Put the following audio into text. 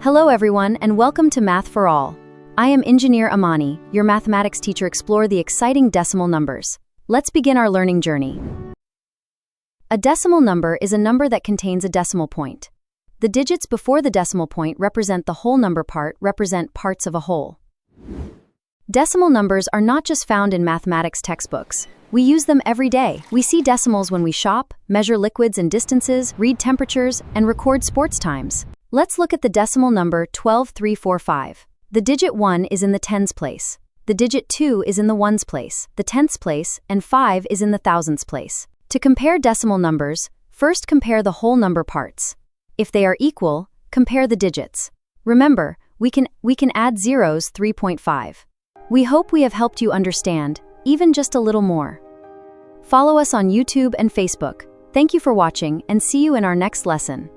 Hello everyone and welcome to Math for All. I am Engineer Amany, your mathematics teacher. Explore the exciting decimal numbers. Let's begin our learning journey. A decimal number is a number that contains a decimal point. The digits before the decimal point represent the whole number represent parts of a whole. Decimal numbers are not just found in mathematics textbooks. We use them every day. We see decimals when we shop, measure liquids and distances, read temperatures, and record sports times. Let's look at the decimal number 12345. The digit 1 is in the tens place. The digit 2 is in the ones place, the tenths place, and 5 is in the thousandths place. To compare decimal numbers, first compare the whole number parts. If they are equal, compare the digits. Remember, we can add zeros 3.5. We hope we have helped you understand, even just a little more. Follow us on YouTube and Facebook. Thank you for watching and see you in our next lesson.